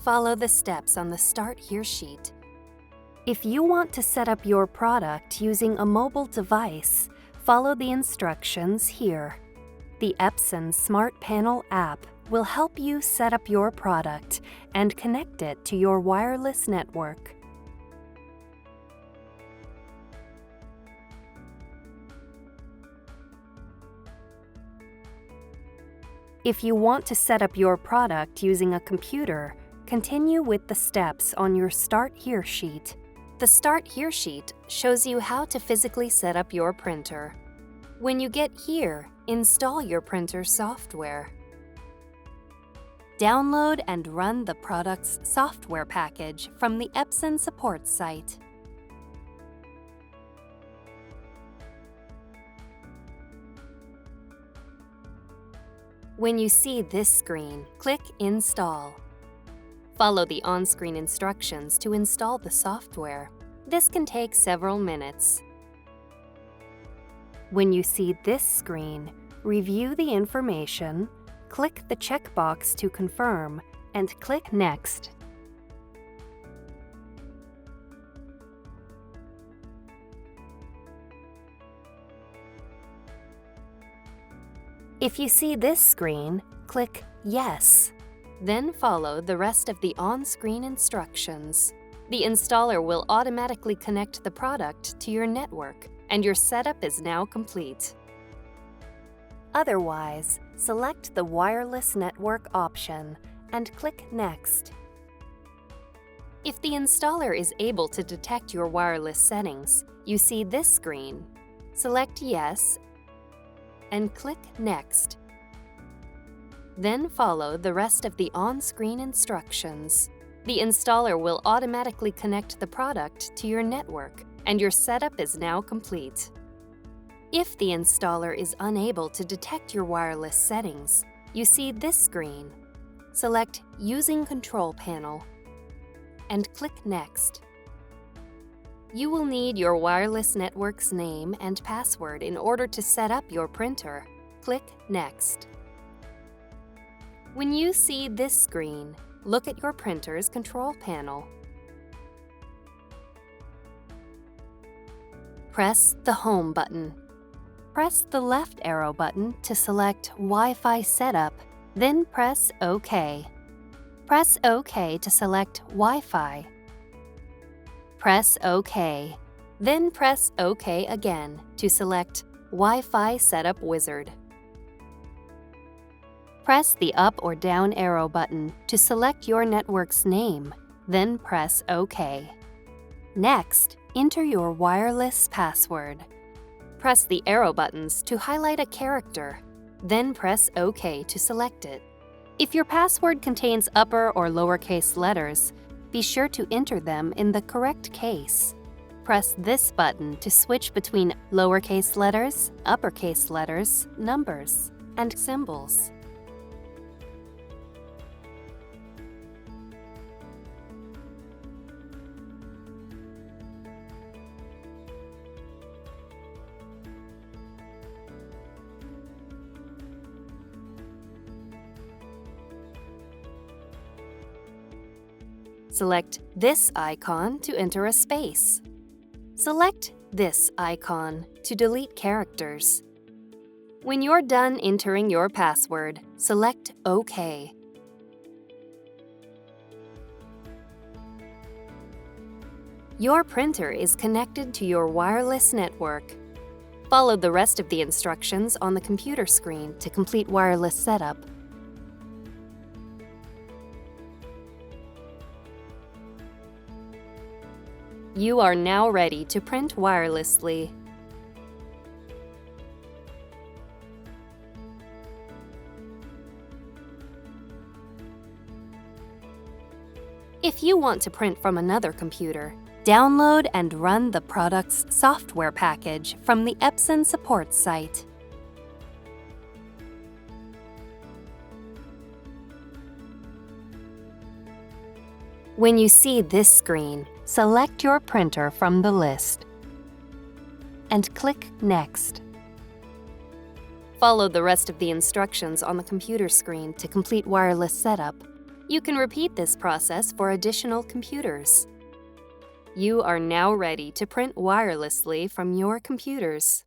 follow the steps on the Start Here sheet. If you want to set up your product using a mobile device, follow the instructions here. The Epson Smart Panel app will help you set up your product and connect it to your wireless network. If you want to set up your product using a computer, continue with the steps on your Start Here sheet. The Start Here sheet shows you how to physically set up your printer. When you get here, install your printer software. Download and run the product's software package from the Epson support site. When you see this screen, click Install. Follow the on-screen instructions to install the software. This can take several minutes. When you see this screen, review the information, click the checkbox to confirm, and click Next. If you see this screen, click Yes. Then follow the rest of the on-screen instructions. The installer will automatically connect the product to your network, and your setup is now complete. Otherwise, select the Wireless Network option and click Next. If the installer is able to detect your wireless settings, you see this screen. Select Yes and click Next. Then follow the rest of the on-screen instructions. The installer will automatically connect the product to your network, and your setup is now complete. If the installer is unable to detect your wireless settings, you see this screen. Select Using Control Panel and click Next. You will need your wireless network's name and password in order to set up your printer. Click Next. When you see this screen, look at your printer's control panel. Press the Home button. Press the left arrow button to select Wi-Fi Setup, then press OK. Press OK to select Wi-Fi. Press OK. Then press OK again to select Wi-Fi Setup Wizard. Press the up or down arrow button to select your network's name, then press OK. Next, enter your wireless password. Press the arrow buttons to highlight a character, then press OK to select it. If your password contains upper or lowercase letters, be sure to enter them in the correct case. Press this button to switch between lowercase letters, uppercase letters, numbers, and symbols. Select this icon to enter a space. Select this icon to delete characters. When you're done entering your password, select OK. Your printer is connected to your wireless network. Follow the rest of the instructions on the computer screen to complete wireless setup. You are now ready to print wirelessly. If you want to print from another computer, download and run the product's software package from the Epson support site. When you see this screen, select your printer from the list and click Next. Follow the rest of the instructions on the computer screen to complete wireless setup. You can repeat this process for additional computers. You are now ready to print wirelessly from your computers.